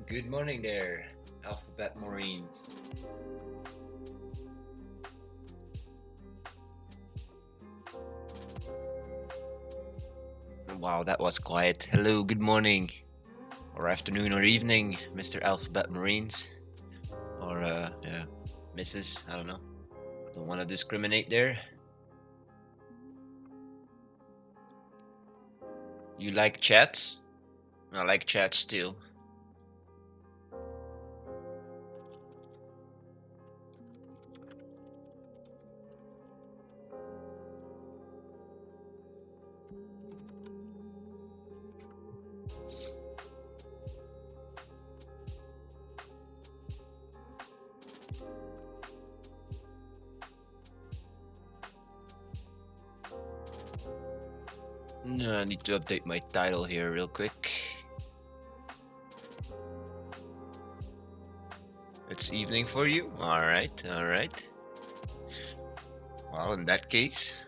Good morning there, Alphabet Marines. Wow, that was quiet. Hello, good morning, or afternoon, or evening, Mr. Alphabet Marines. Or, yeah, Mrs. I don't know. Don't want to discriminate there. You like chats? I like chats too. No, I need to update my title here real quick. It's evening for you? Alright, alright. Well, in that case,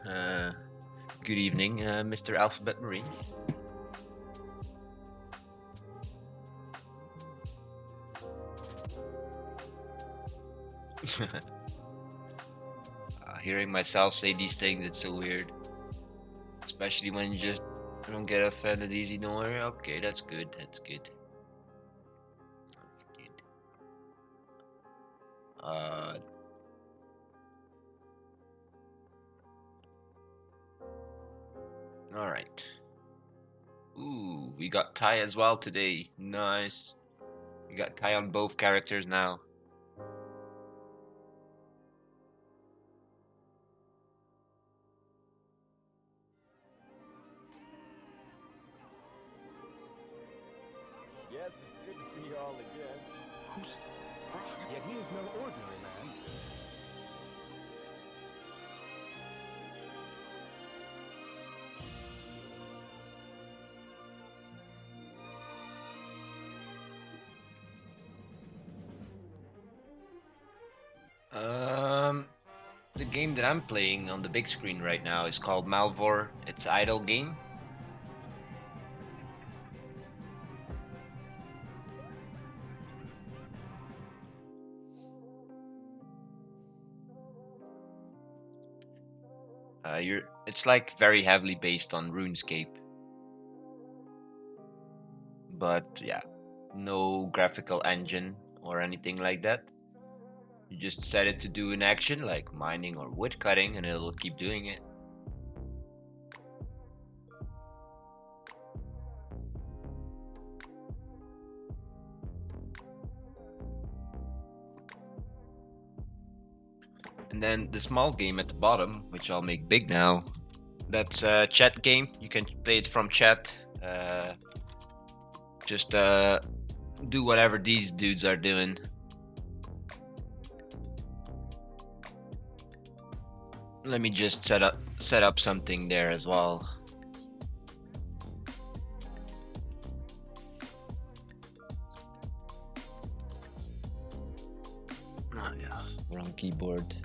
good evening, Mr. Alphabet Marines. Hearing myself say these things, it's so weird. Especially when you just don't get offended easy, don't worry. Okay, that's good, that's good. That's good. Alright. Ooh, we got Ty as well today. Nice. We got Ty on both characters now. Yes, it's good to see you all again. Yet he is no ordinary man. The game that I'm playing on the big screen right now is called Melvor. It's Idle game. It's like very heavily based on RuneScape, but yeah, no graphical engine or anything like that. You just set it to do an action like mining or wood cutting, and it'll keep doing it. And then the small game at the bottom, which I'll make big now, that's a chat game. You can play it from chat. Just do whatever these dudes are doing. Let me just set up something there as well. Oh yeah, wrong keyboard.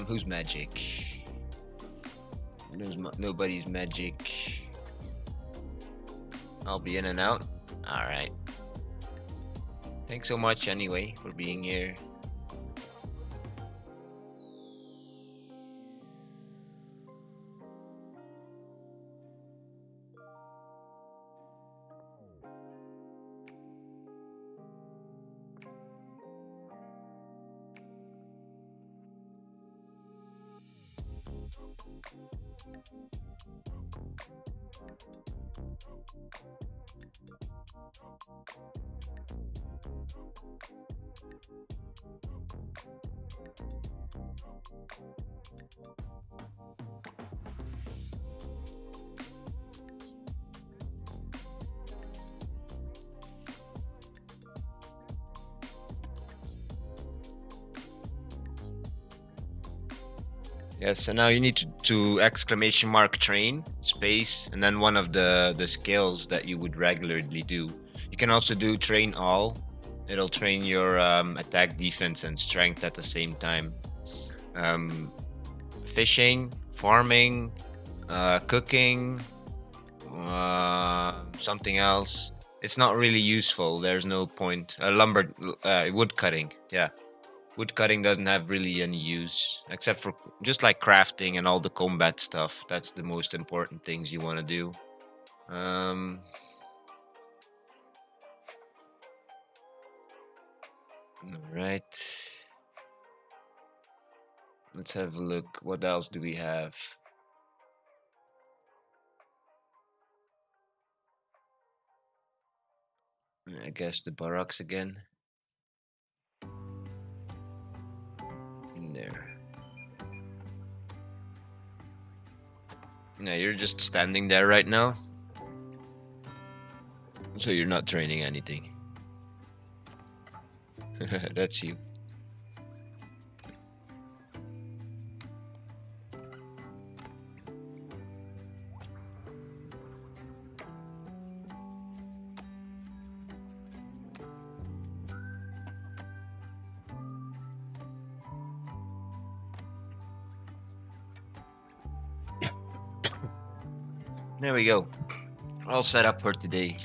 Who's magic? Nobody's magic. I'll be in and out. Alright. Thanks so much anyway for being here. Yes, and now you need to exclamation mark train space and then one of the skills that you would regularly do. You can also do train all. It'll train your attack, defense, and strength at the same time. Fishing, farming, cooking, something else. It's not really useful. There's no point. Wood cutting. Yeah, wood cutting doesn't have really any use except for just like crafting and all the combat stuff. That's the most important things you want to do. Um, all right. Let's have a look. What else do we have? I guess the barracks again. In there. No, you're just standing there right now. So you're not training anything. That's you. There we go. All set up for today.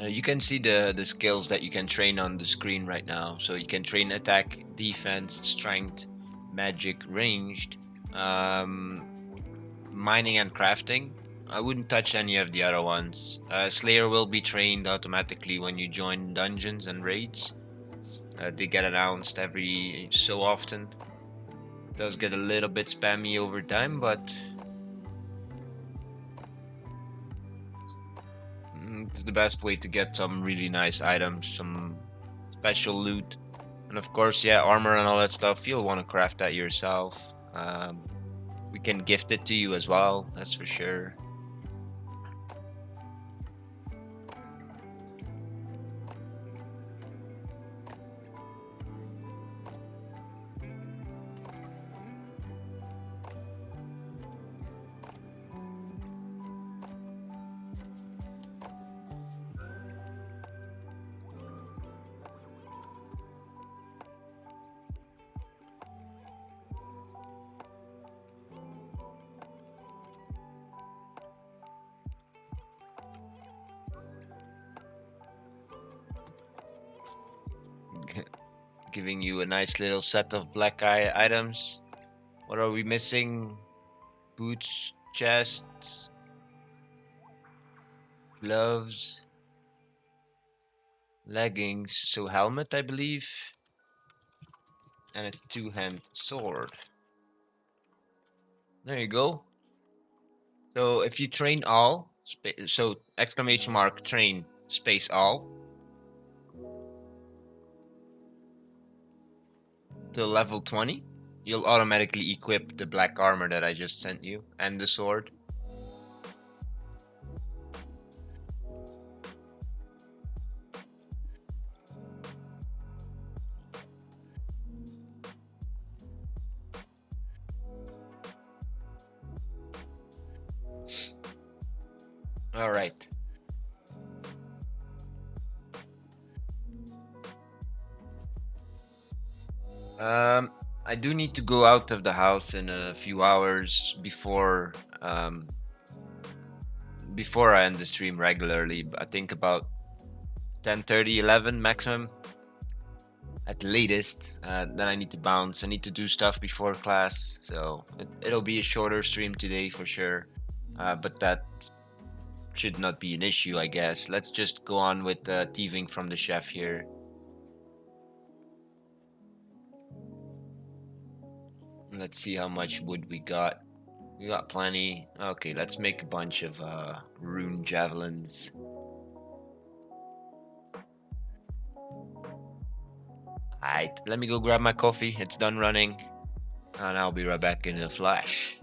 You can see the skills that you can train on the screen right now. So you can train attack, defense, strength, magic, ranged, um, mining, and crafting. I wouldn't touch any of the other ones. Slayer will be trained automatically when you join dungeons and raids. They get announced every so often. Does get a little bit spammy over time, but it's the best way to get some really nice items, some special loot. And of course, yeah, armor and all that stuff, you'll want to craft that yourself. We can gift it to you as well, that's for sure. Giving you a nice little set of black eye items. What are we missing? Boots, chest, gloves, leggings, so helmet, I believe, and a two-hand sword. There you go. So if you train all, so exclamation mark train space all to level 20, you'll automatically equip the black armor that I just sent you and the sword. All right. Um, I do need to go out of the house in a few hours um, before I end the stream regularly. I think about 10:30, 11 maximum at the latest. Then I need to bounce. I need to do stuff before class, so it'll be a shorter stream today for sure. But that should not be an issue, I guess. Let's just go on with thieving from the chef here. Let's see how much wood we got. We got plenty. Okay, let's make a bunch of rune javelins. Alright, let me go grab my coffee. It's done running. And I'll be right back in a flash.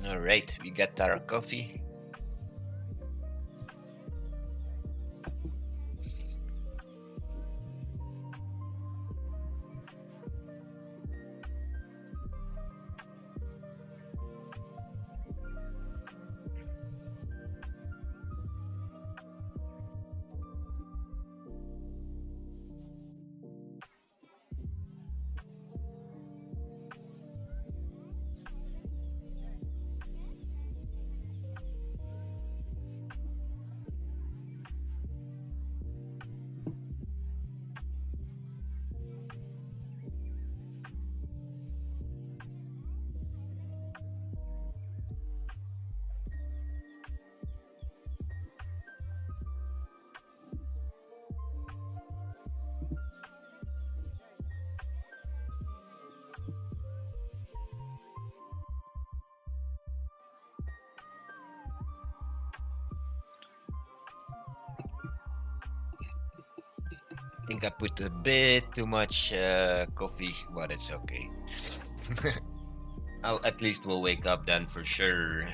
Alright, we got our coffee. I think I put a bit too much coffee, but it's okay. I'll at least we'll wake up then for sure.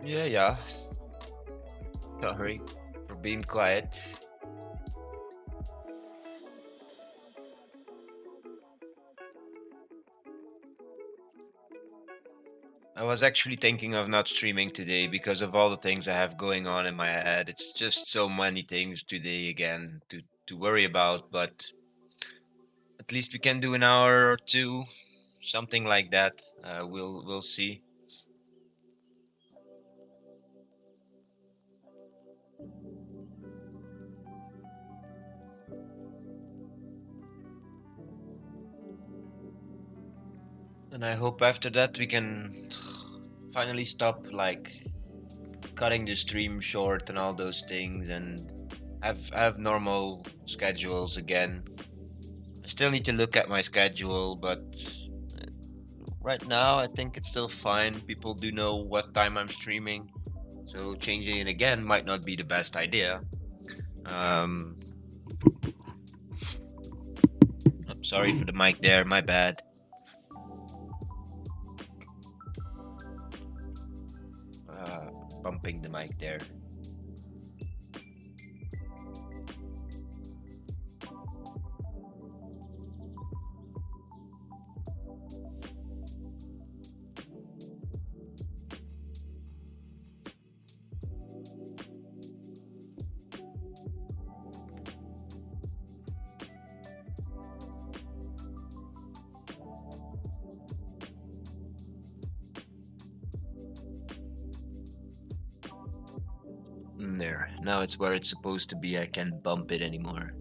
Yeah, yeah. Sorry for being quiet. I was actually thinking of not streaming today because of all the things I have going on in my head. It's just so many things today again to worry about, but at least we can do an hour or two, something like that. We'll see. And I hope after that we can finally stop like cutting the stream short and all those things and have normal schedules again. I still need to look at my schedule, but right now I think it's still fine. People do know what time I'm streaming, so changing it again might not be the best idea. Um, Sorry for the mic there, my bad. Uh, Bumping the mic there. There. Now it's where it's supposed to be. I can't bump it anymore.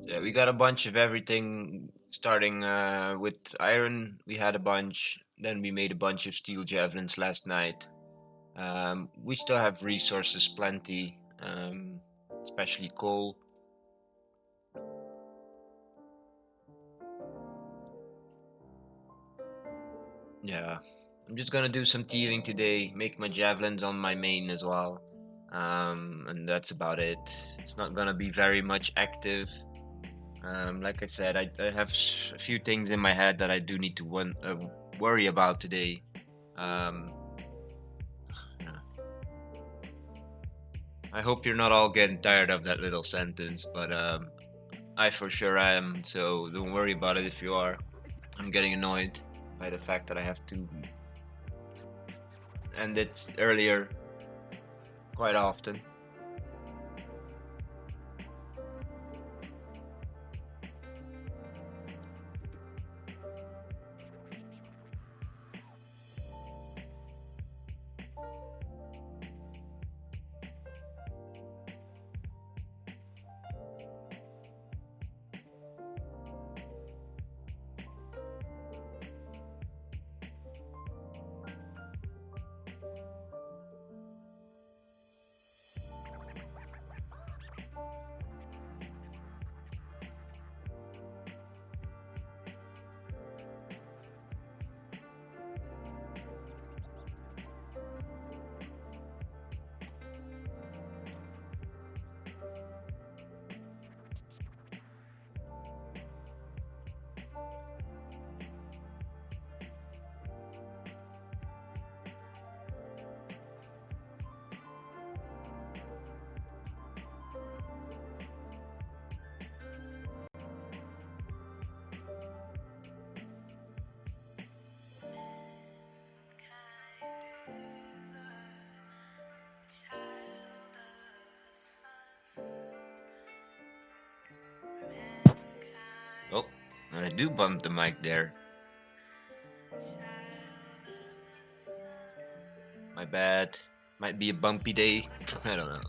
Yeah, we got a bunch of everything starting with iron. We had a bunch. Then we made a bunch of steel javelins last night. We still have resources plenty, especially coal. Yeah, I'm just gonna do some tearing today, make my javelins on my main as well. And that's about it. It's not gonna be very much active. Like I said, I have a few things in my head that I do need to worry about today. Um, I hope you're not all getting tired of that little sentence, but I for sure am, so don't worry about it if you are. I'm getting annoyed by the fact that I have to end it earlier quite often. Oh, and I do bump the mic there. My bad. Might be a bumpy day. I don't know.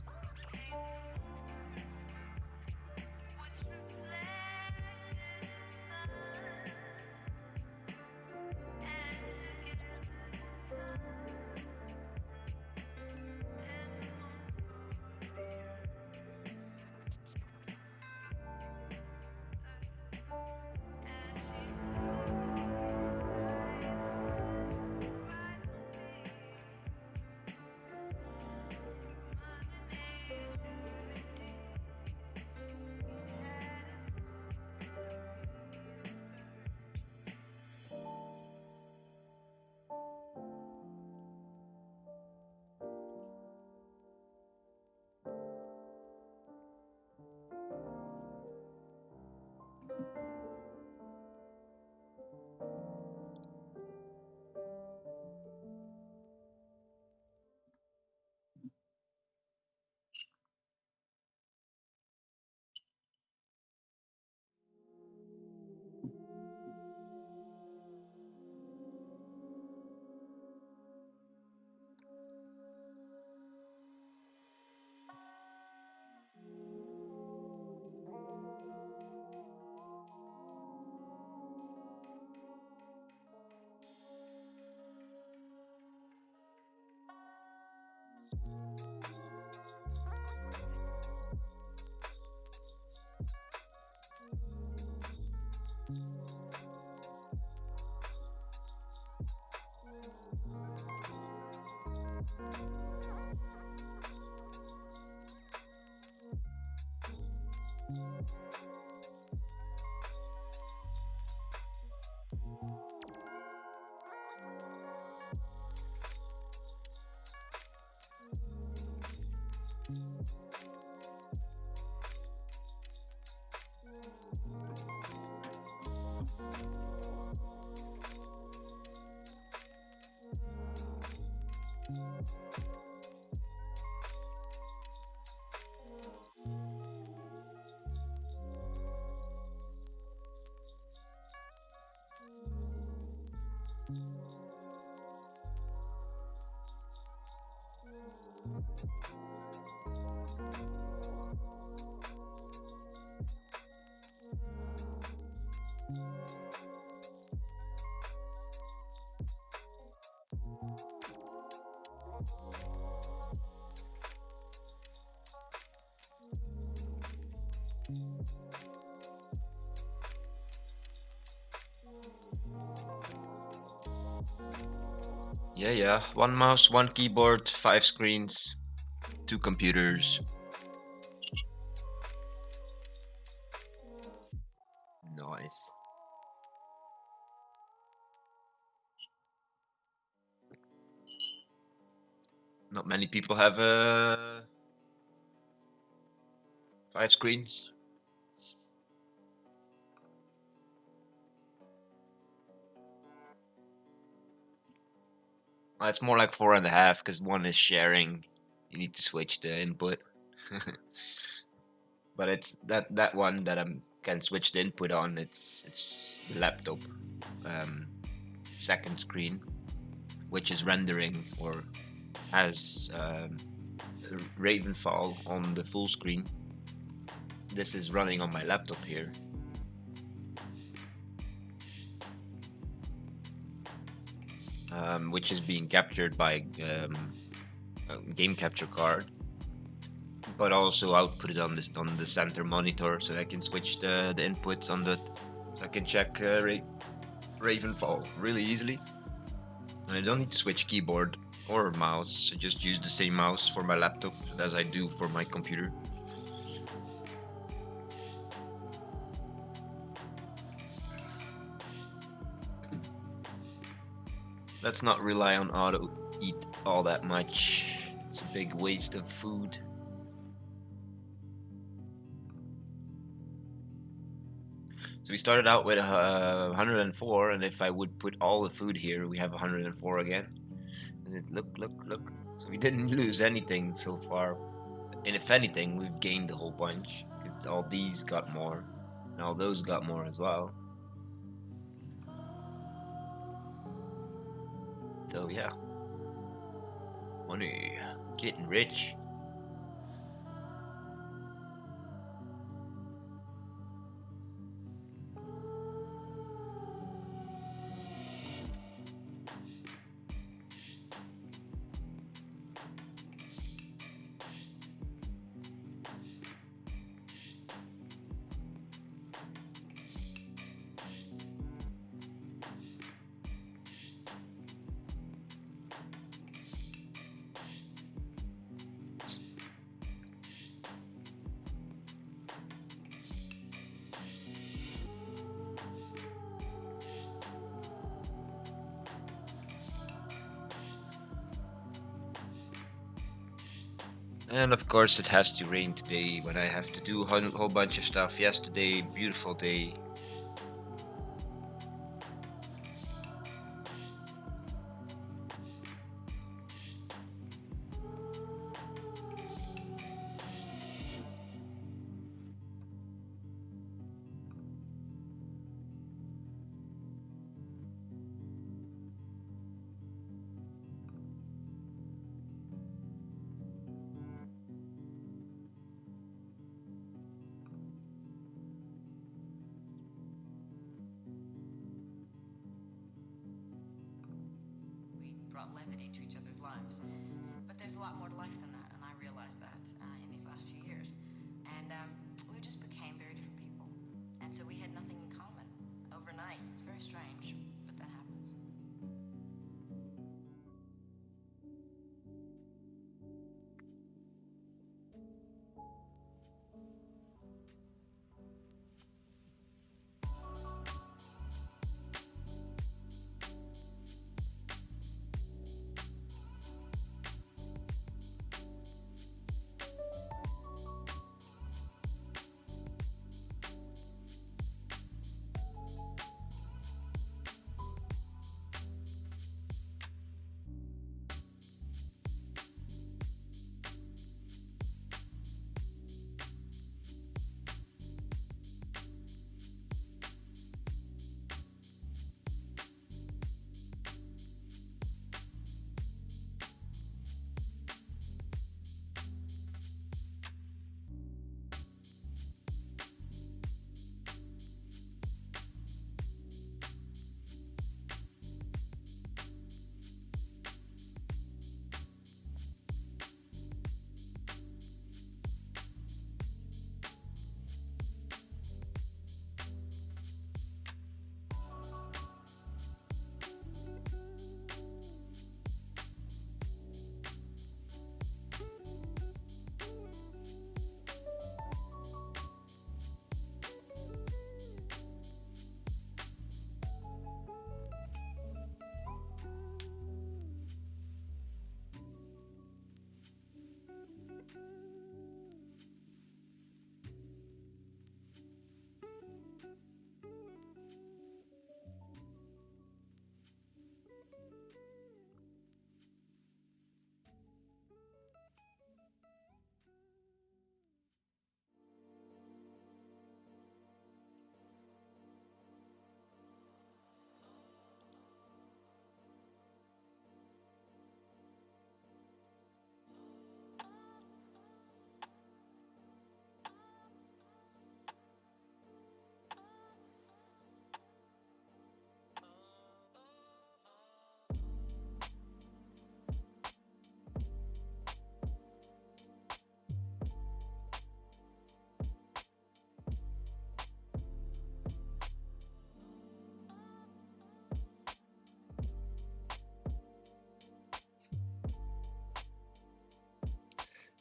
Yeah. One mouse, one keyboard, 5 screens, 2 computers. Nice. Not many people have 5 screens. It's more like 4.5 because one is sharing. You need to switch the input. But it's that one that I can switch the input on. It's the laptop um, second screen, which is rendering or has Ravenfall on the full screen. This is running on my laptop here. Which is being captured by a game capture card, but also outputted on the center monitor, so I can switch the inputs on the. So I can check Ravenfall really easily, and I don't need to switch keyboard or mouse. I just use the same mouse for my laptop as I do for my computer. Let's not rely on auto eat all that much. It's a big waste of food. So we started out with 104, and if I would put all the food here, we have 104 again. And look. So we didn't lose anything so far. And if anything, we've gained a whole bunch. Because all these got more. And all those got more as well. So yeah. Money. Getting rich. And of course, it has to rain today when I have to do a whole bunch of stuff. Yesterday, beautiful day. We brought levity to each other's lives. But there's a lot more to life than that, and I realized that in these last few years. And we just became very different people. And so we had nothing in common overnight. It's very strange, but that happens.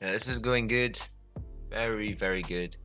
Yeah, this is going good. Very, very good.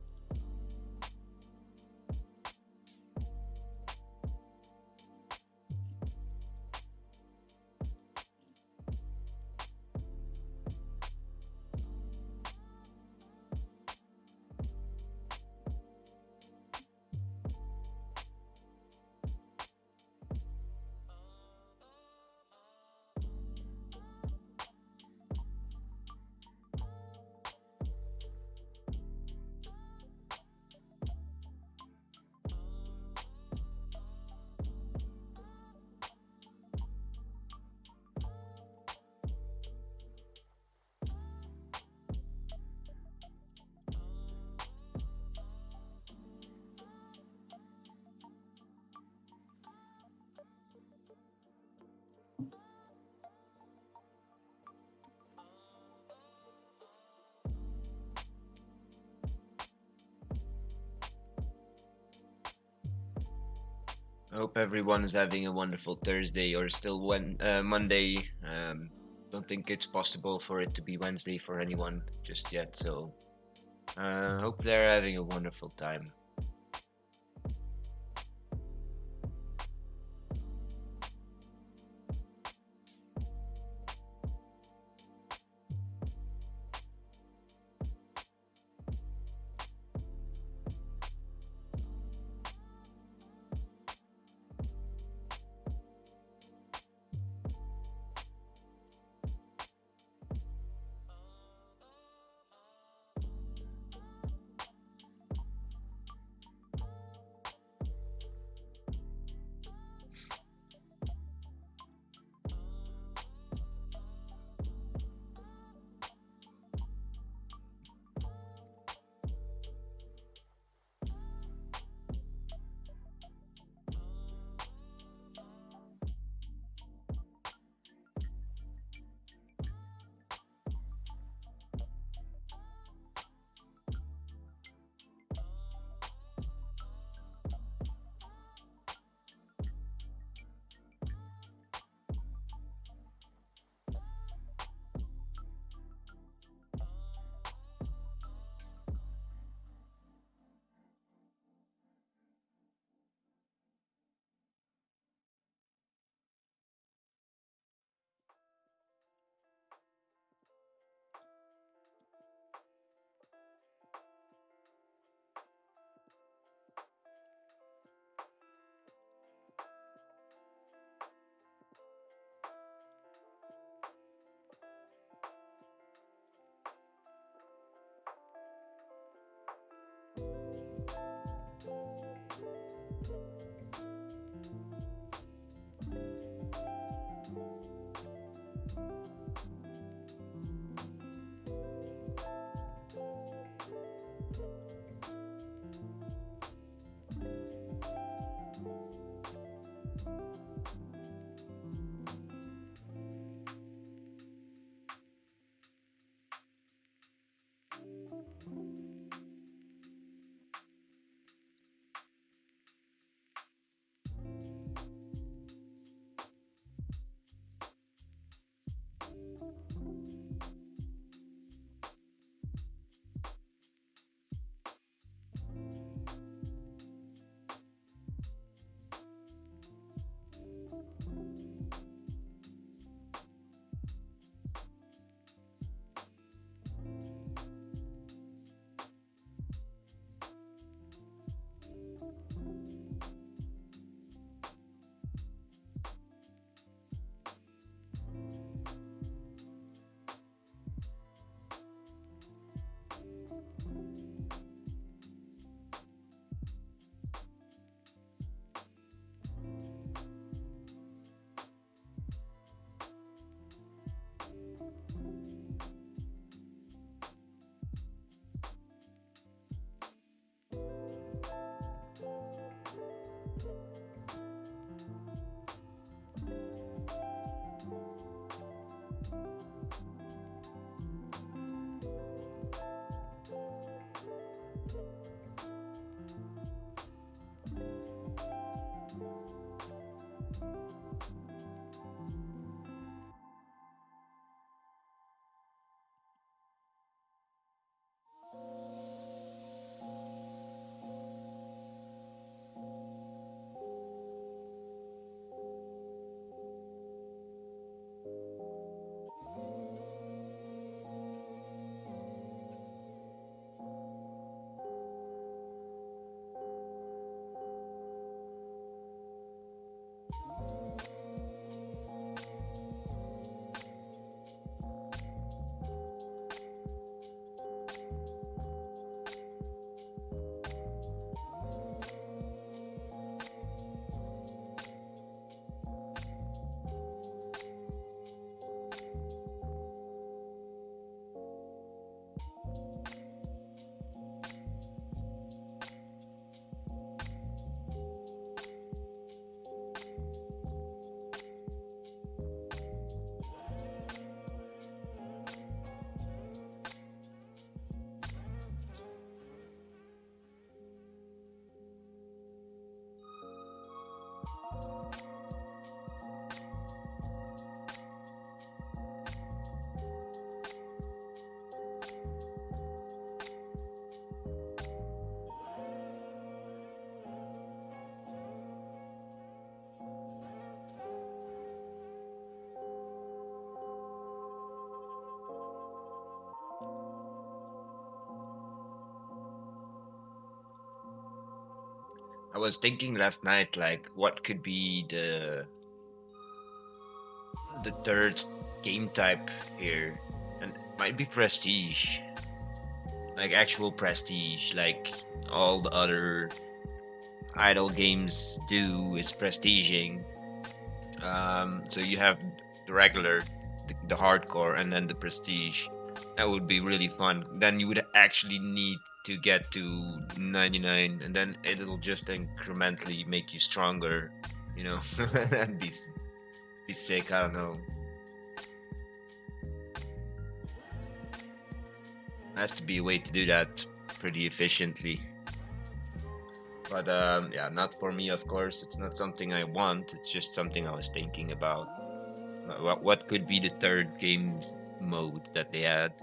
I hope everyone is having a wonderful Thursday or still Monday. Don't think it's possible for it to be Wednesday for anyone just yet. So hope they're having a wonderful time. I was thinking last night, like, what could be the third game type here, and it might be prestige, like actual prestige, like all the other idle games do is prestiging. So you have the regular, the hardcore, and then the prestige. That would be really fun. Then you would actually need to get to 99, and then it'll just incrementally make you stronger. You know, that'd be sick. I don't know. Has to be a way to do that pretty efficiently. But yeah, not for me, of course. It's not something I want. It's just something I was thinking about. What could be the third game mode that they had?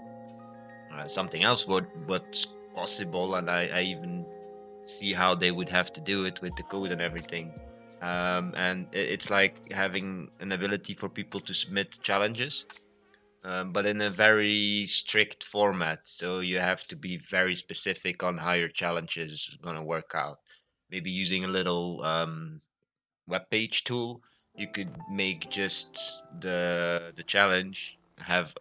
Something else what's possible, and I even see how they would have to do it with the code and everything. And it's like having an ability for people to submit challenges, but in a very strict format. So you have to be very specific on how your challenge is going to work out. Maybe using a little web page tool, you could make just the challenge, have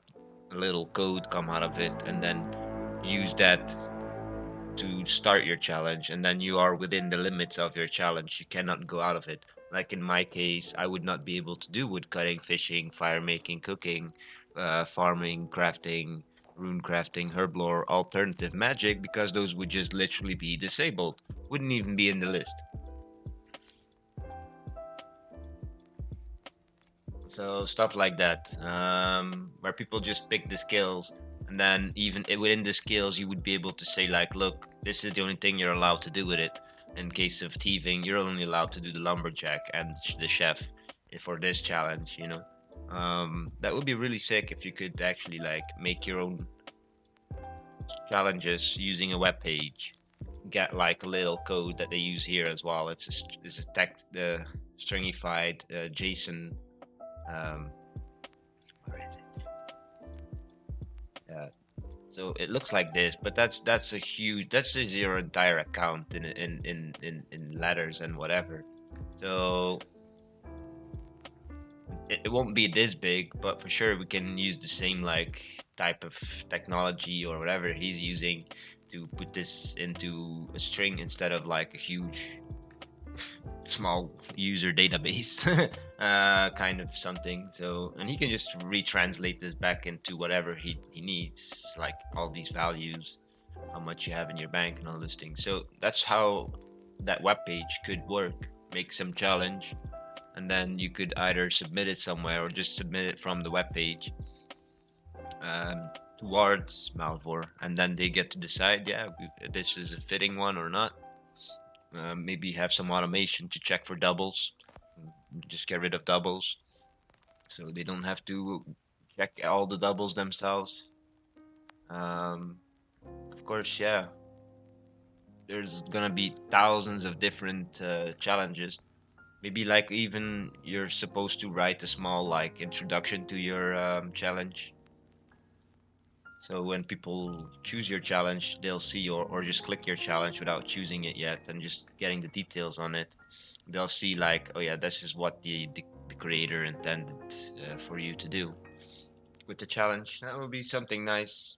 a little code come out of it, and then use that to start your challenge, and then you are within the limits of your challenge. You cannot go out of it. Like in my case, I would not be able to do wood cutting, fishing, fire making, cooking, farming, crafting, rune crafting, herblore, alternative magic, because those would just literally be disabled. Wouldn't even be in the list. So stuff like that, where people just pick the skills, and then even within the skills, you would be able to say like, look, this is the only thing you're allowed to do with it. In case of thieving, you're only allowed to do the lumberjack and the chef for this challenge. That would be really sick if you could actually like make your own challenges using a web page. Get like a little code that they use here as well. It's a text, stringified JSON. Um, where is it? So it looks like this, but that's a huge, that's your entire account in letters and whatever. So it won't be this big, but for sure we can use the same like type of technology or whatever he's using to put this into a string instead of like a huge small user database kind of something. So, and he can just retranslate this back into whatever he needs, like all these values, how much you have in your bank and all those things. So that's how that web page could work. Make some challenge, and then you could either submit it somewhere or just submit it from the web page towards Malvor, and then they get to decide, yeah, this is a fitting one or not. Maybe have some automation to check for doubles. Just get rid of doubles, so they don't have to check all the doubles themselves. Um, of course, yeah. There's gonna be thousands of different challenges. Maybe like even you're supposed to write a small like introduction to your challenge. So when people choose your challenge, they'll see or just click your challenge without choosing it yet and just getting the details on it. They'll see like, oh yeah, this is what the creator intended for you to do with the challenge. That would be something nice.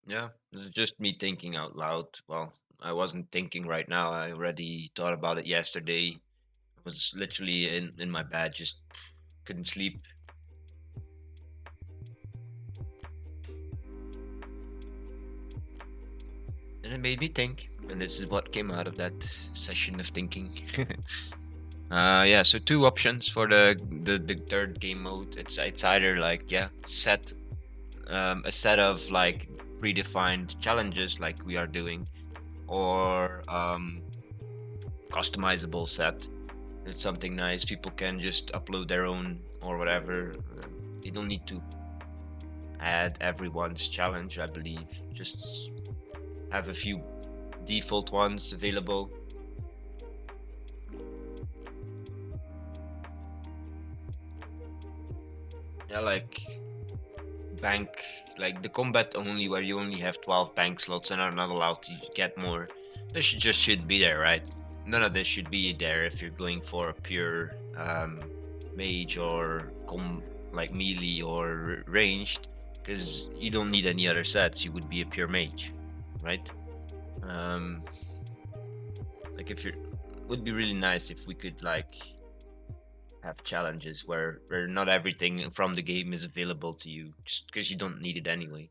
Yeah, this is just me thinking out loud. Well, I wasn't thinking right now. I already thought about it yesterday. I was literally in my bed, just couldn't sleep. And it made me think. And this is what came out of that session of thinking. Yeah, so two options for the third game mode. It's either like, yeah, set a set of like predefined challenges like we are doing, or customizable set. It's something nice. People can just upload their own or whatever. You don't need to add everyone's challenge, I believe. Just have a few default ones available. Yeah, like bank, like the combat only, where you only have 12 bank slots and are not allowed to get more. This should be there, right? None of this should be there if you're going for a pure mage or like melee or ranged, because you don't need any other sets. You would be a pure mage, right? Um, like if you're, would be really nice if we could like have challenges where not everything from the game is available to you, just because you don't need it anyway.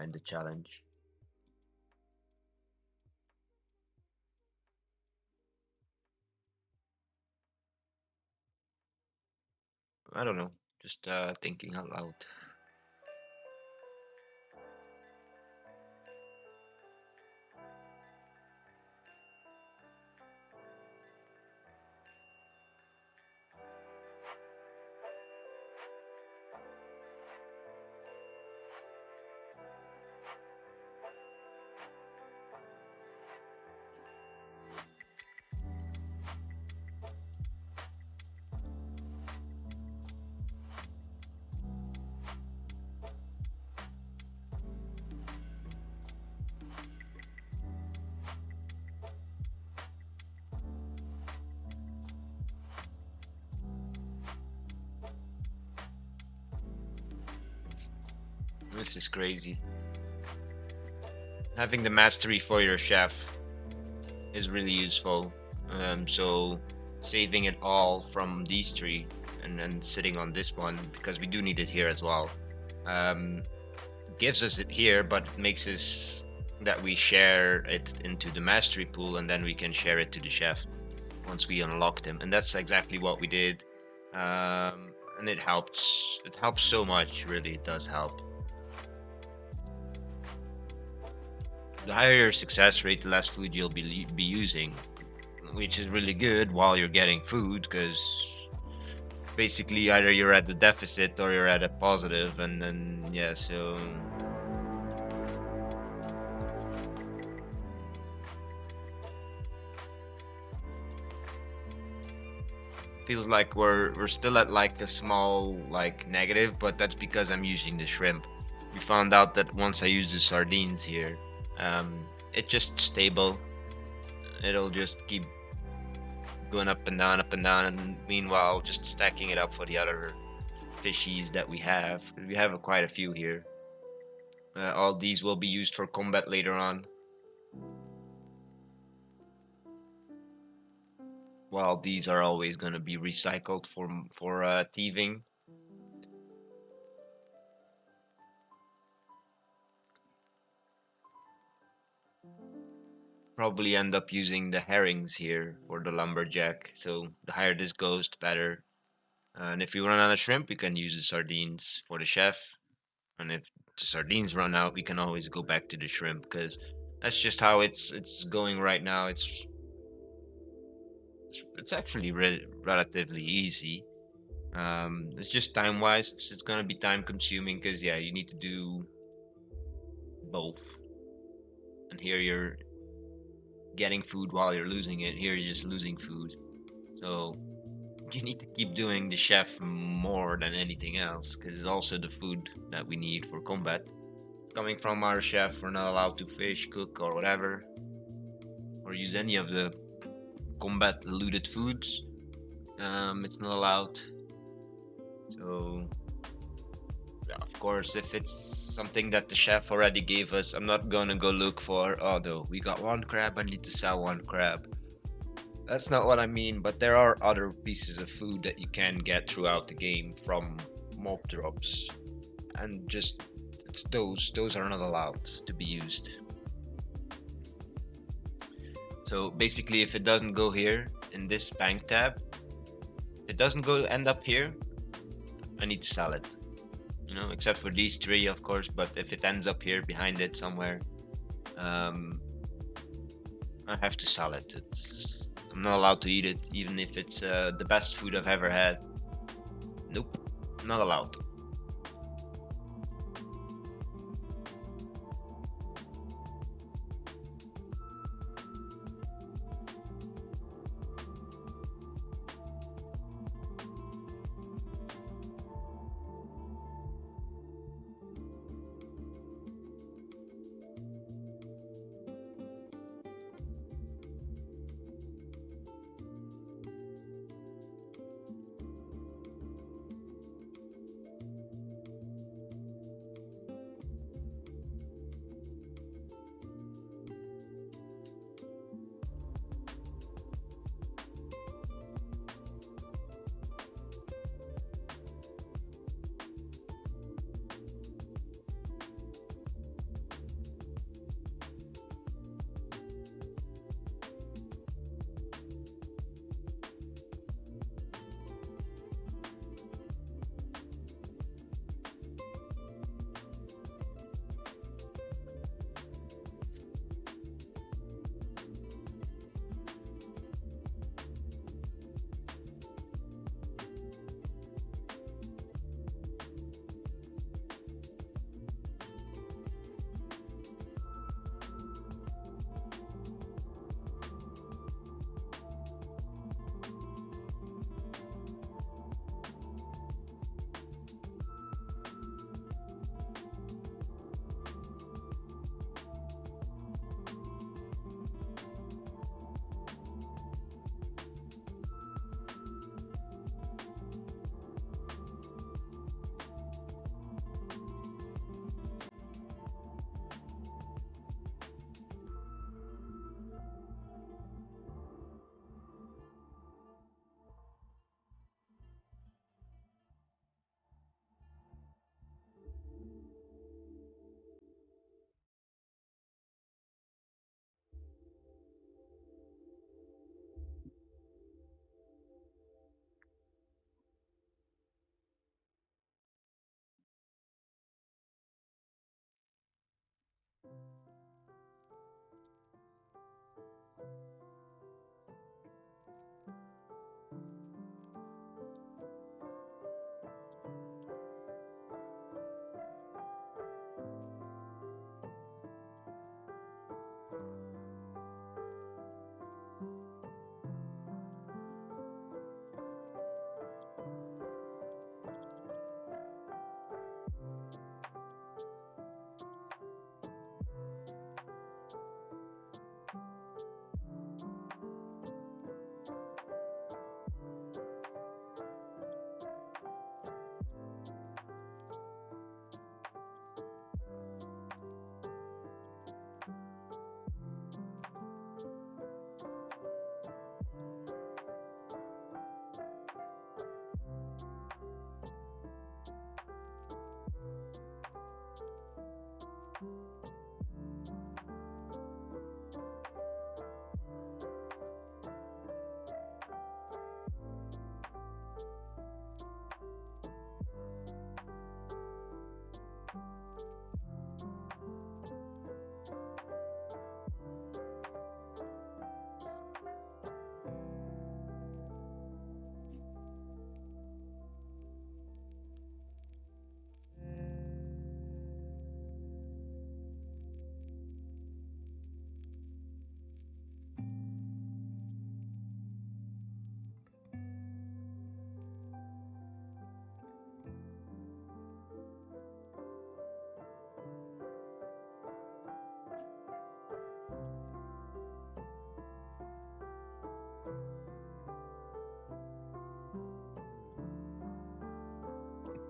In the challenge. I don't know. Just thinking out loud. This is crazy. Having the mastery for your chef is really useful. So saving it all from these three and then sitting on this one, because we do need it here as well. Um, Gives us it here, but makes us that we share it into the mastery pool, and then we can share it to the chef once we unlocked him, and that's exactly what we did. And it helps. It helps so much. Really, it does help. The higher your success rate, the less food you'll be using, which is really good while you're getting food, because basically either you're at the deficit or you're at a positive, and then yeah, so feels like we're still at like a small like negative, but that's because I'm using the shrimp. We found out that once I use the sardines here, it's just stable. It'll just keep going up and down, and meanwhile just stacking it up for the other fishies that we have. We have quite a few here. All these will be used for combat later on, while these are always going to be recycled for thieving. Probably end up using the herrings here for the lumberjack. So the higher this goes, the better. And if you run out of shrimp, you can use the sardines for the chef. And if the sardines run out, we can always go back to the shrimp, because that's just how it's going right now. It's actually relatively easy. It's just time wise. It's gonna be time consuming, because yeah, you need to do both. And here you're getting food while you're losing it. Here you're just losing food. So you need to keep doing the chef more than anything else, because it's also the food that we need for combat. It's coming from our chef. We're not allowed to fish, cook, or whatever, or use any of the combat looted foods. It's not allowed. So yeah, of course, if it's something that the chef already gave us, I'm not gonna go look for, oh no, we got one crab, I need to sell one crab. That's not what I mean, but there are other pieces of food that you can get throughout the game from mob drops. And just it's those are not allowed to be used. So basically, if it doesn't go here in this bank tab, if it doesn't go end up here, I need to sell it. You know, except for these three, of course. But if it ends up here behind it somewhere, I have to sell it. I'm not allowed to eat it, even if it's the best food I've ever had. Nope, not allowed.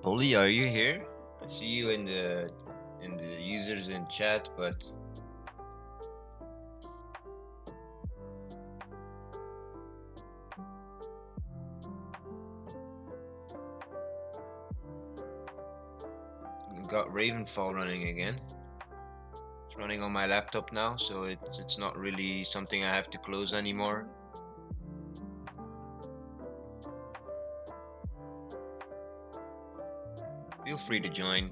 Polly, are you here? I see you in the users in chat, but we've got Ravenfall running again. It's running on my laptop now, so it's not really something I have to close anymore. Feel free to join.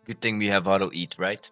Good thing we have auto eat, right?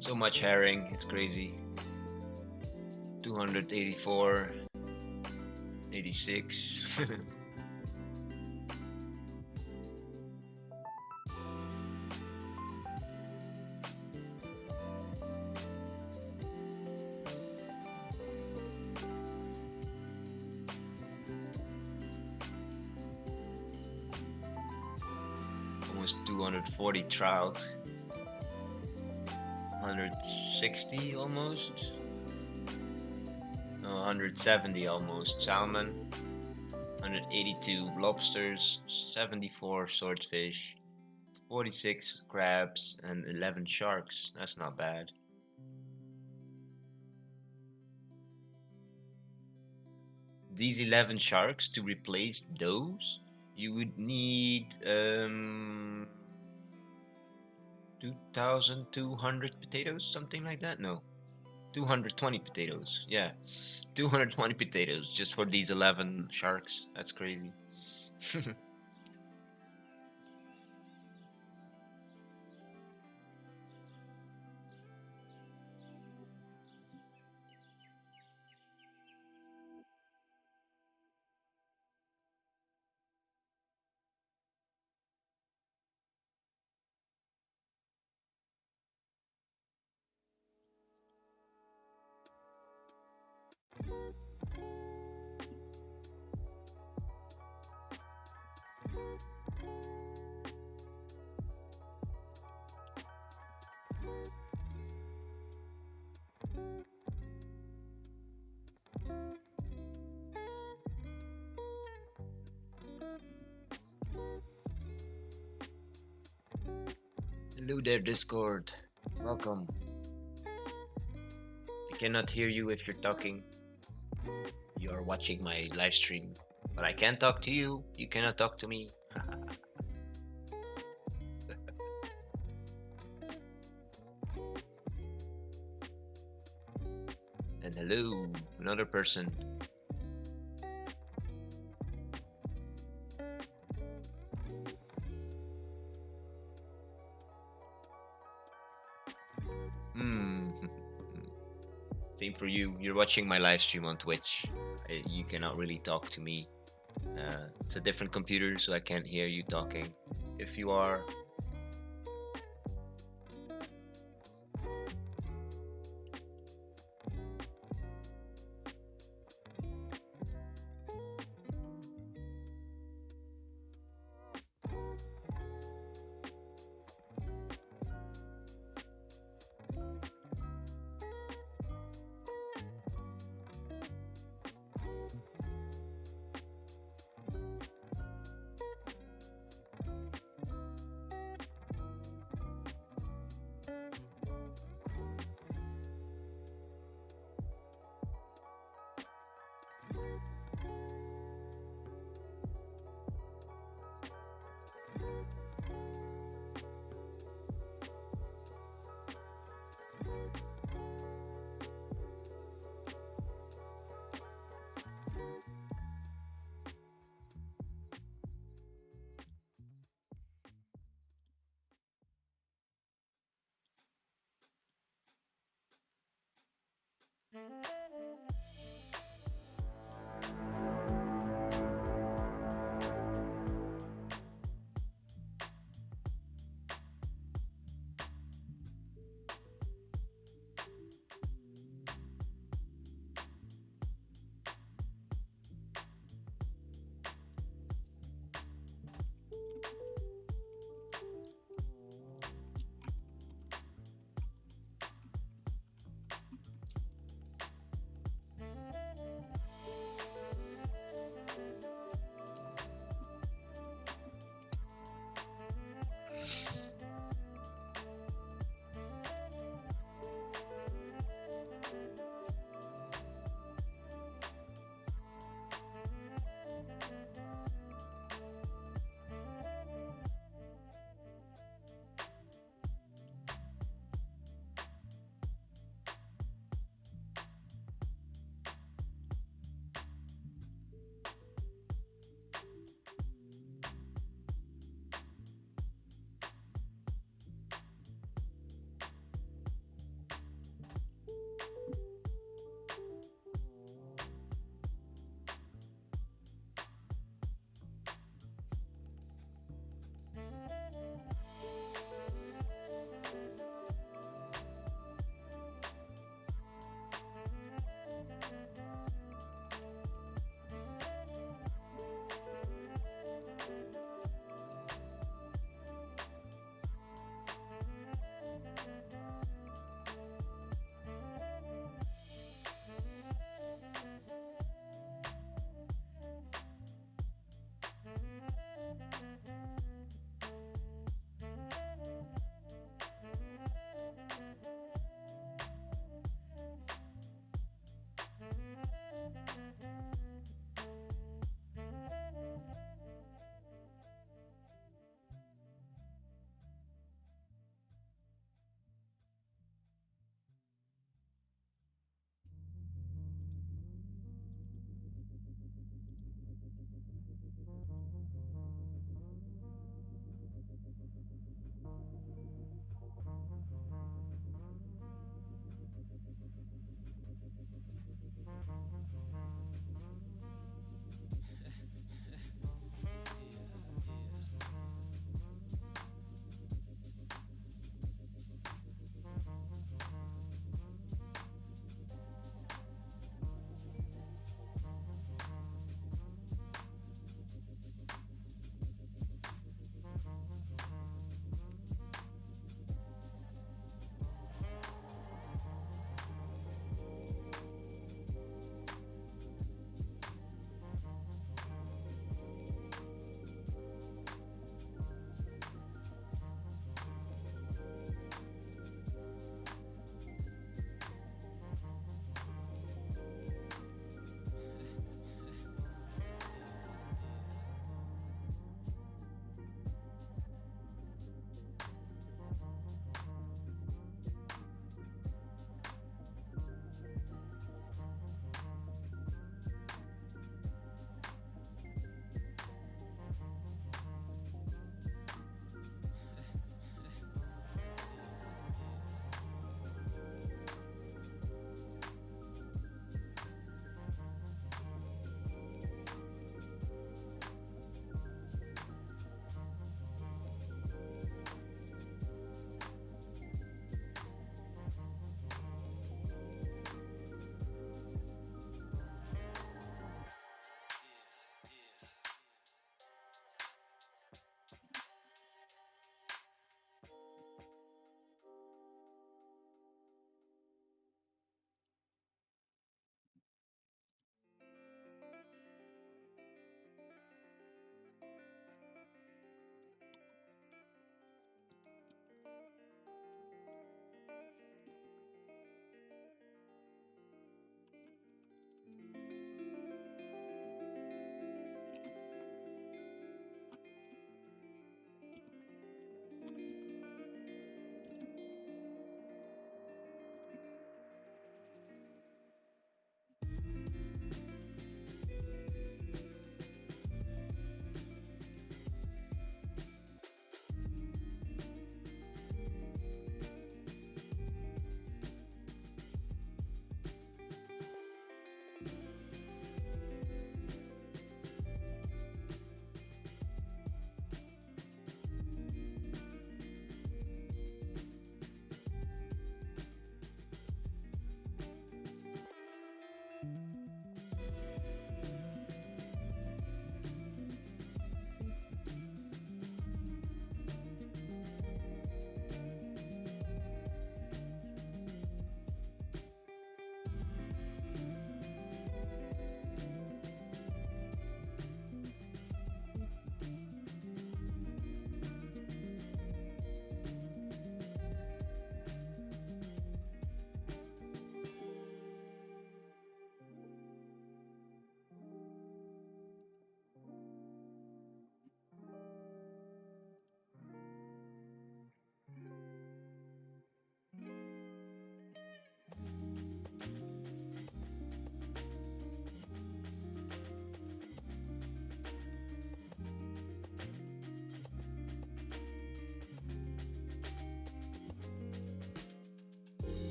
So much herring, it's crazy. 284, 86. Almost 240 trout. 160 almost. No, 170 almost salmon, 182 lobsters, 74 swordfish, 46 crabs, and 11 sharks. That's not bad. These 11 sharks, to replace those, you would need 2,200 potatoes, something like that. No, 220 potatoes. Yeah, 220 potatoes just for these 11 sharks. That's crazy. Hello there, Discord. Welcome. I cannot hear you if you're talking. You are watching my live stream, but I can talk to you. You cannot talk to me. And hello, another person. Hmm. Same for you. You're watching my live stream on Twitch. You cannot really talk to me. It's a different computer, so I can't hear you talking. If you are,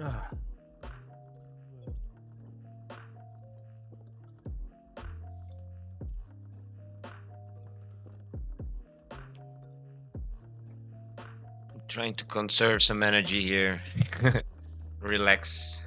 Ah. Trying to conserve some energy here. Relax.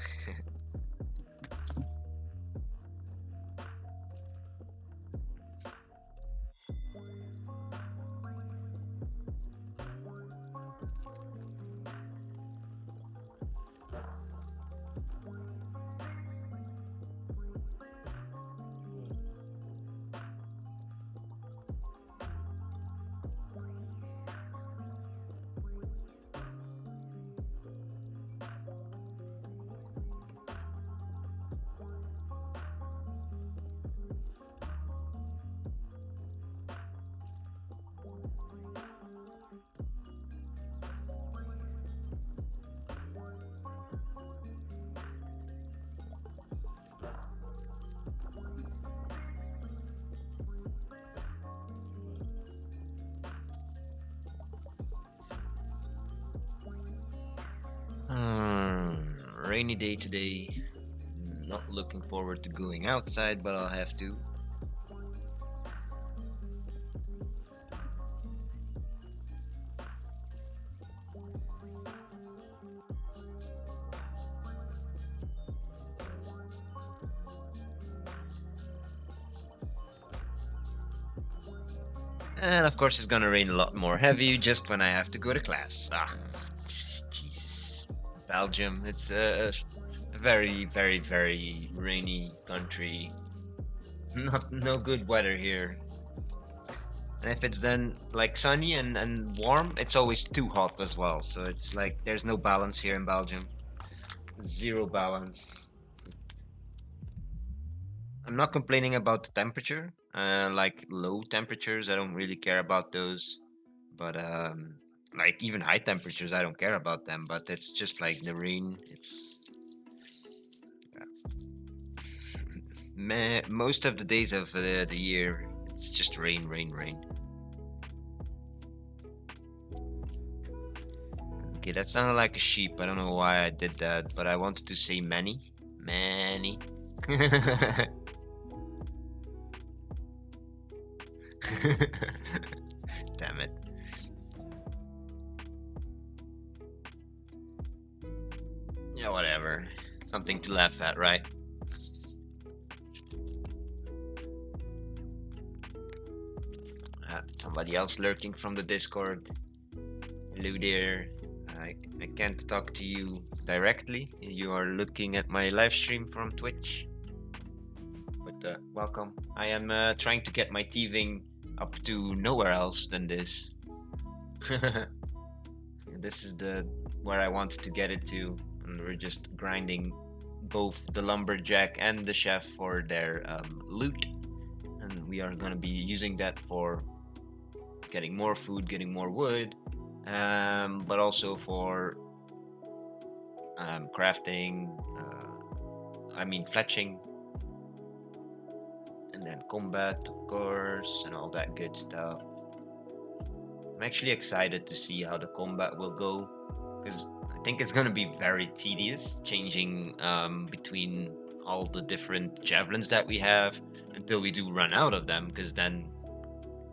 Rainy day today. Not looking forward to going outside, but I'll have to. And of course, it's gonna rain a lot more heavy just when I have to go to class. Jesus. Belgium, it's a very, very, very rainy country. No good weather here. And if it's then like sunny and warm, it's always too hot as well. So it's like there's no balance here in Belgium. Zero balance. I'm not complaining about the temperature. Like low temperatures, I don't really care about those. But like even high temperatures, I don't care about them. But it's just like the rain. It's most of the days of the year. It's just rain, rain, rain. Okay, that sounded like a sheep. I don't know why I did that, but I wanted to say many, many. Damn it. Yeah, whatever. Something to laugh at, right? Somebody else lurking from the Discord. Hello there. I can't talk to you directly. You are looking at my live stream from Twitch. But welcome. I am trying to get my thieving up to nowhere else than this. This is the where I want to get it to, and we're just grinding both the lumberjack and the chef for their loot, and we are gonna be using that for getting more food, getting more wood, but also for crafting. I mean fletching, and then combat, of course, and all that good stuff. I'm actually excited to see how the combat will go, because I think it's gonna be very tedious changing between all the different javelins that we have until we do run out of them, because then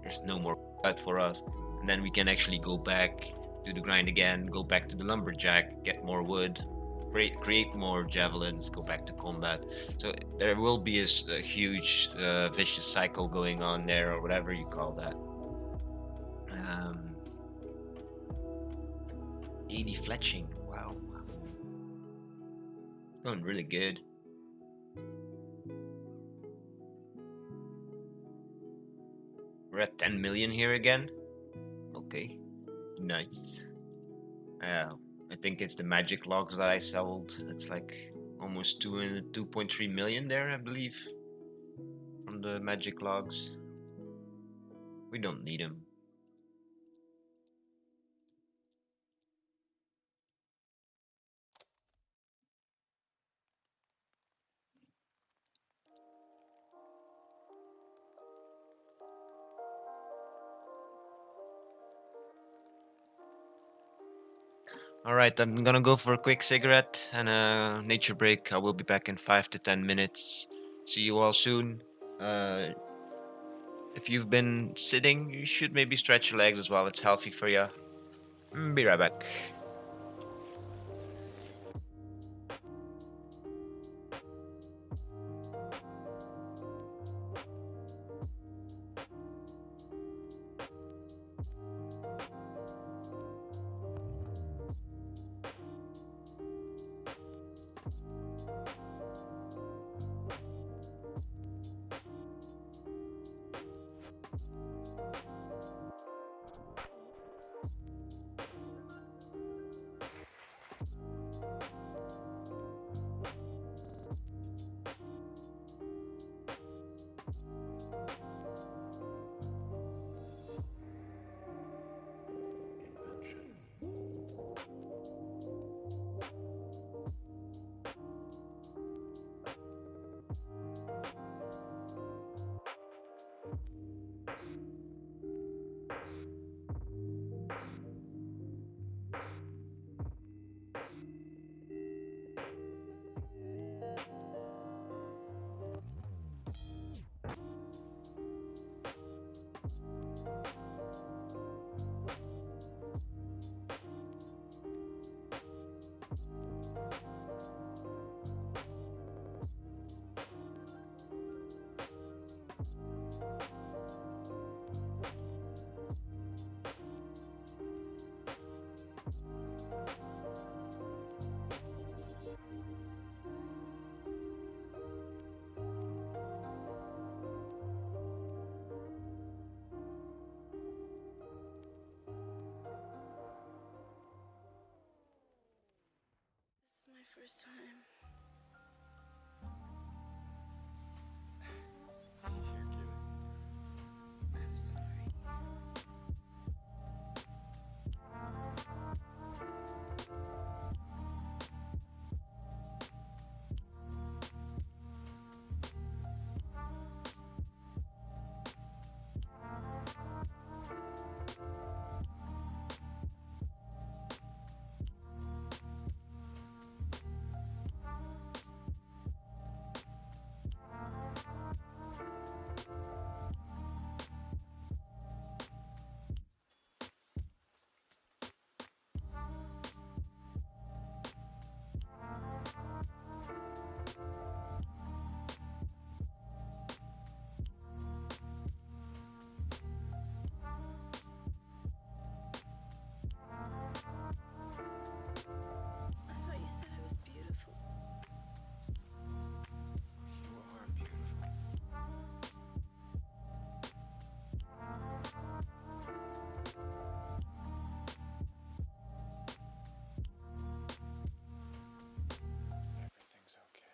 there's no more combat for us, and then we can actually go back, do the grind again, go back to the lumberjack, get more wood, create more javelins, go back to combat. So there will be a huge vicious cycle going on there, or whatever you call that. 80 fletching. Wow. It's going really good. We're at 10 million here again. Okay. Nice. I think it's the magic logs that I sold. It's like almost 2.3 million there, I believe, from the magic logs. We don't need them. All right, I'm gonna go for a quick cigarette and a nature break. I will be back in 5 to 10 minutes. See you all soon. Uh, if you've been sitting, you should maybe stretch your legs as well. It's healthy for you. Be right back. This is my first time. You're kidding. I'm sorry. I thought you said I was beautiful. You are beautiful. Everything's okay.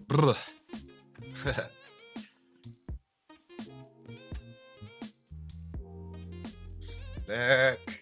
Brr. Back.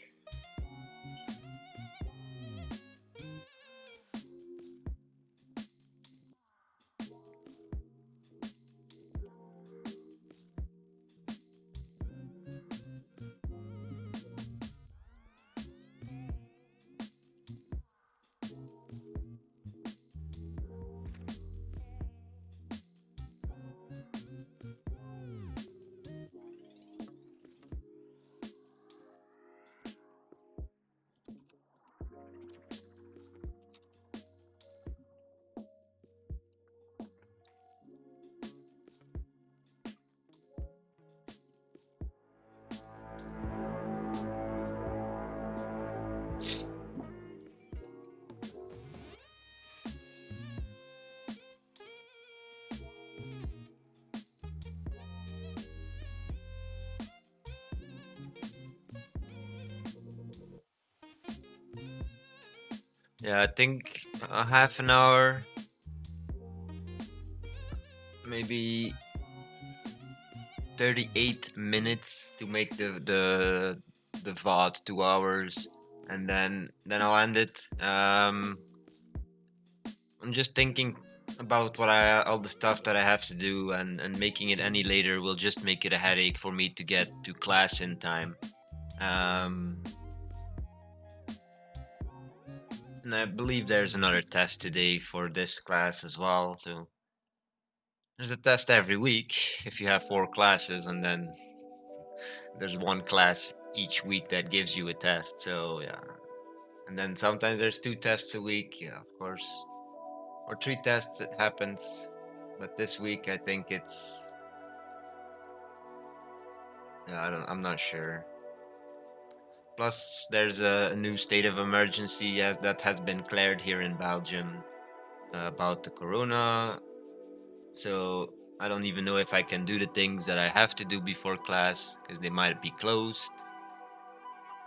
Yeah, I think a half an hour, maybe 38 minutes to make the VOD 2 hours, and then I'll end it. I'm just thinking about what I all the stuff that I have to do, and making it any later will just make it a headache for me to get to class in time. Um, and I believe there's another test today for this class as well. So there's a test every week if you have 4 classes, and then there's one class each week that gives you a test. So yeah, and then sometimes there's 2 tests a week. Yeah, of course, or 3 tests. It happens, but this week I think it's yeah, I'm not sure. Plus, there's a new state of emergency as that has been declared here in Belgium about the corona. So I don't even know if I can do the things that I have to do before class because they might be closed.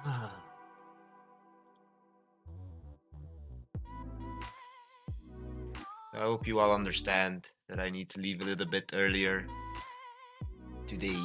I hope you all understand that I need to leave a little bit earlier today.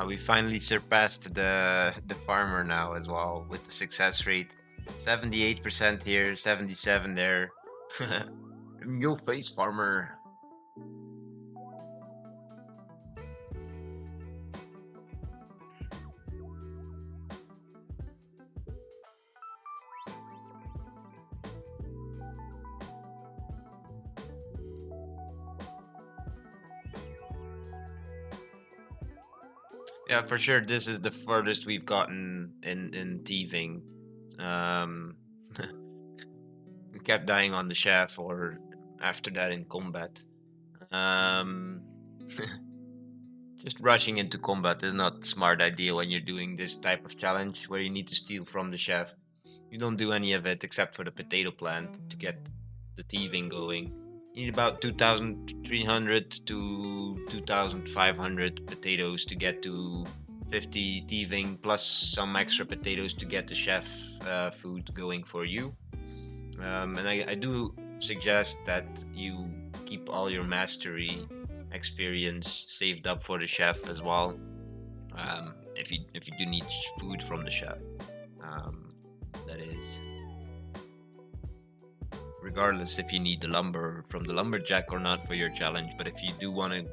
We finally surpassed the farmer now as well with the success rate. 78% here, 77 there. Your face, farmer. Yeah, for sure. This is the furthest we've gotten in thieving. Um, we kept dying on the chef, or after that in combat. Um, just rushing into combat is not a smart idea when you're doing this type of challenge where you need to steal from the chef. You don't do any of it except for the potato plant to get the thieving going. You need about 2,300 to 2,500 potatoes to get to 50 thieving, plus some extra potatoes to get the chef food going for you. And I do suggest that you keep all your mastery experience saved up for the chef as well. If you do need food from the chef, um, that is, regardless if you need the lumber from the lumberjack or not for your challenge. But if you do want to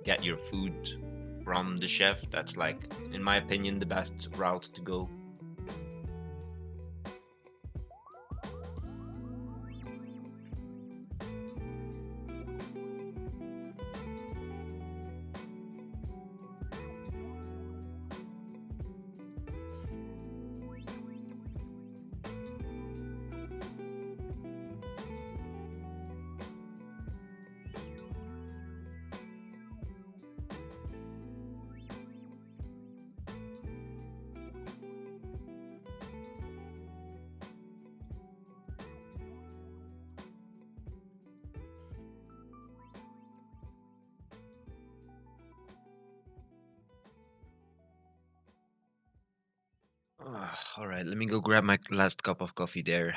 get your food from the chef, that's like, in my opinion, the best route to go. All right, let me go grab my last cup of coffee there.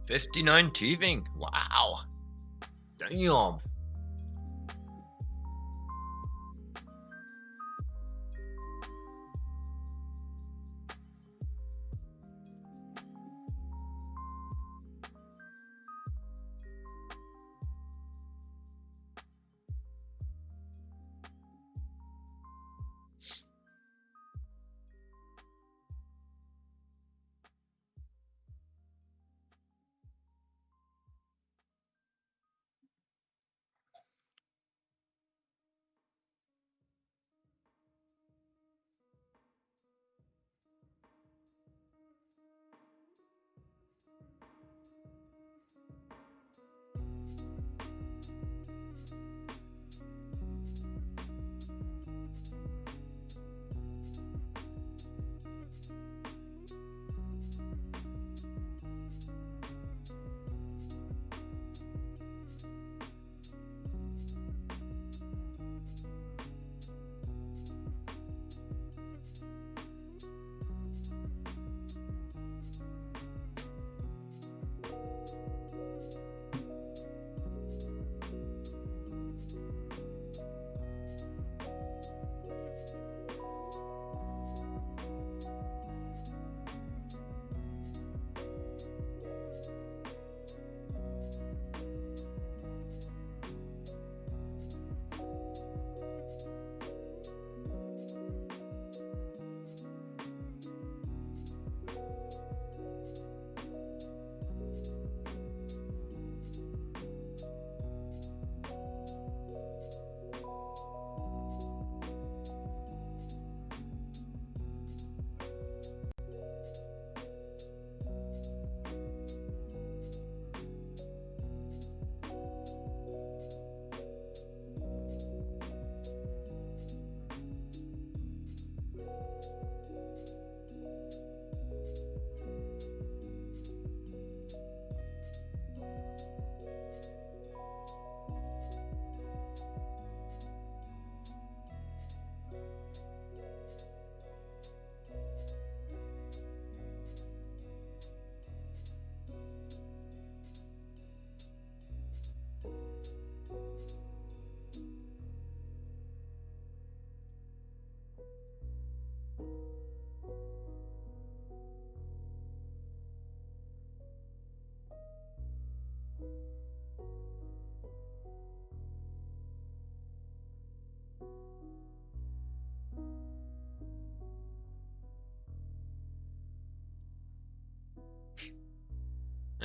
59 thieving. Wow. Damn.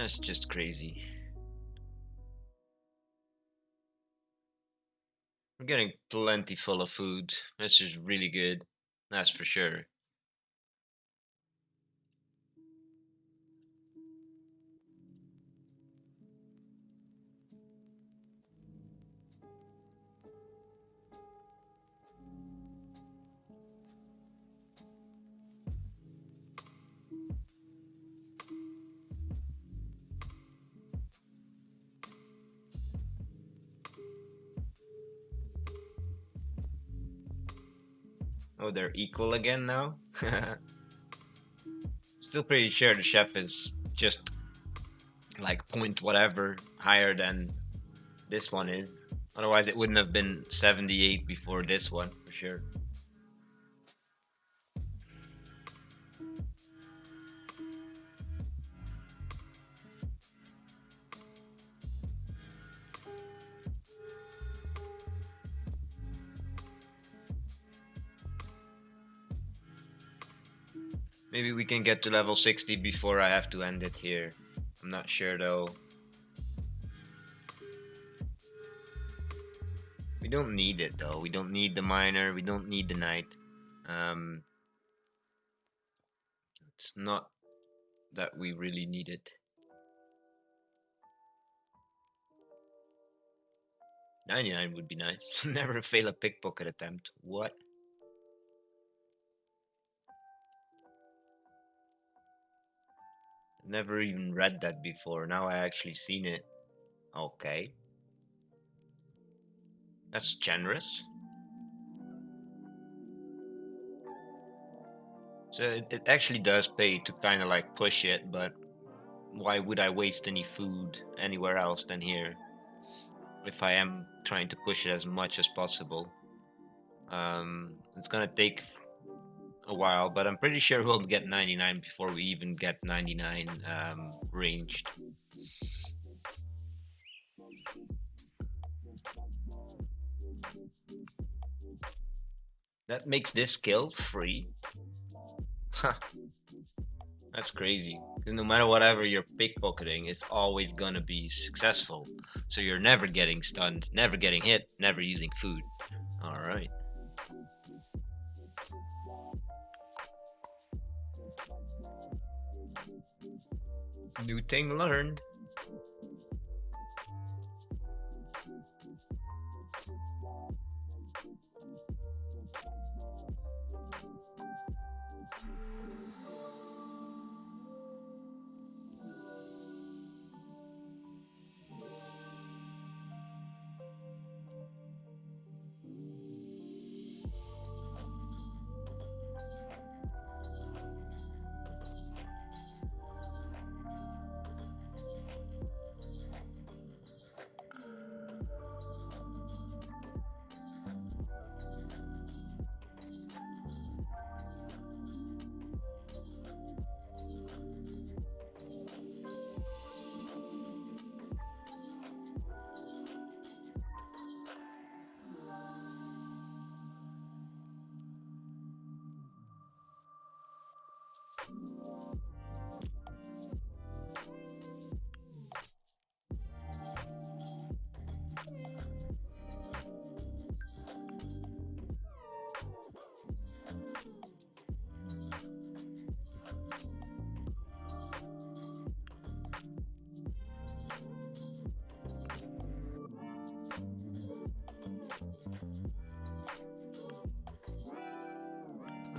That's just crazy. We're getting plenty full of food. This is really good. That's for sure. Oh, they're equal again now? Still pretty sure the chef is just like point whatever higher than this one is. Otherwise, it wouldn't have been 78 before this one, for sure. Maybe we can get to level 60 before I have to end it here. I'm not sure though. We don't need it though. We don't need the miner. We don't need the knight. Um, it's not that we really need it. 99 would be nice. Never fail a pickpocket attempt. What? Never even read that before. Now I actually seen it. Okay. That's generous. So it actually does pay to kind of like push it, but why would I waste any food anywhere else than here if I am trying to push it as much as possible? It's gonna take a while, but I'm pretty sure we'll get 99 before we even get 99 ranged. That makes this skill free. That's crazy. Because no matter whatever you're pickpocketing, it's always gonna be successful. So you're never getting stunned, never getting hit, never using food. Alright. New thing learned.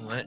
What?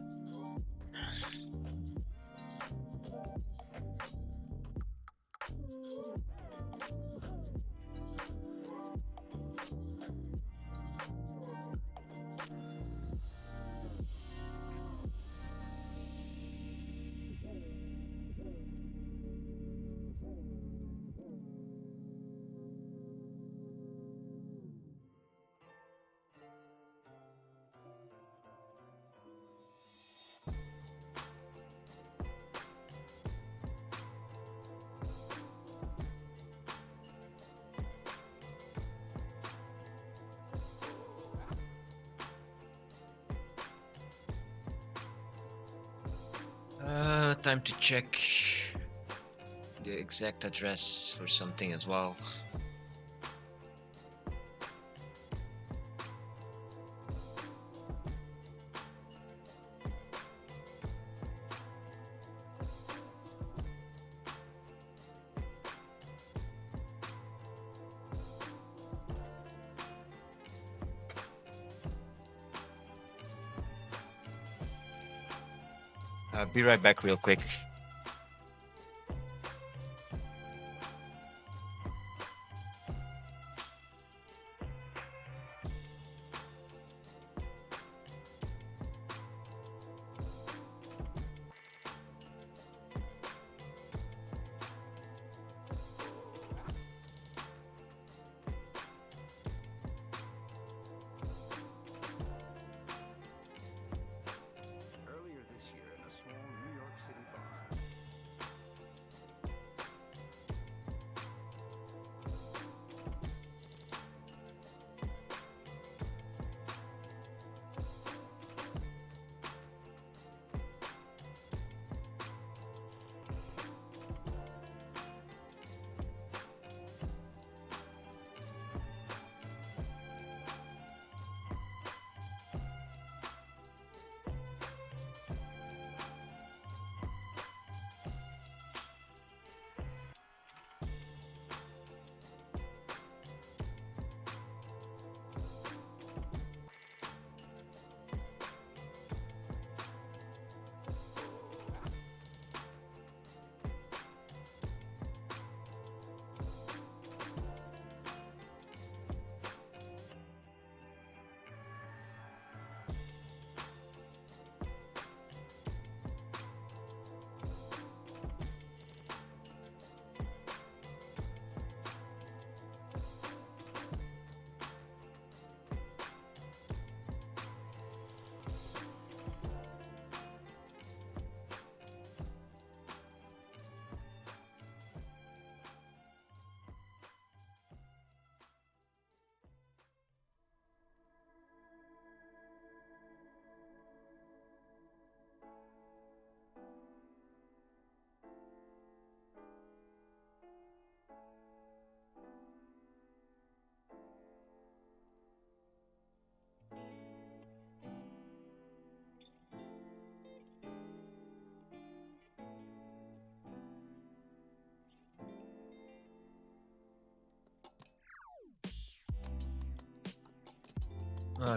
Time to check the exact address for something as well. Be right back real quick. Earlier this year, in a small New York City bar,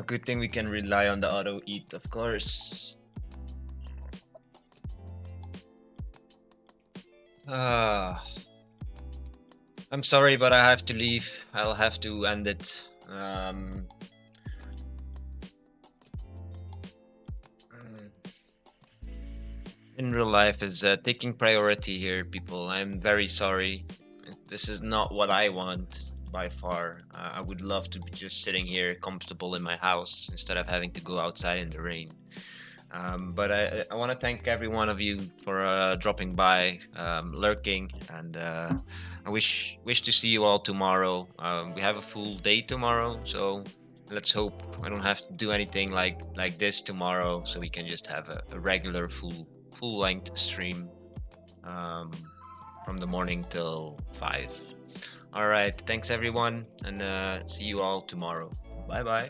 Good thing we can rely on the auto eat, of course. I'm sorry, but I have to leave. I'll have to end it. In real life is taking priority here, people. I'm very sorry. This is not what I want by far. I would love to be just sitting here comfortable in my house instead of having to go outside in the rain. But I want to thank every one of you for dropping by, lurking, and I wish to see you all tomorrow. We have a full day tomorrow, so let's hope I don't have to do anything like this tomorrow, so we can just have a regular full length stream um, from the morning till 5. All right, thanks everyone, and see you all tomorrow. Bye bye.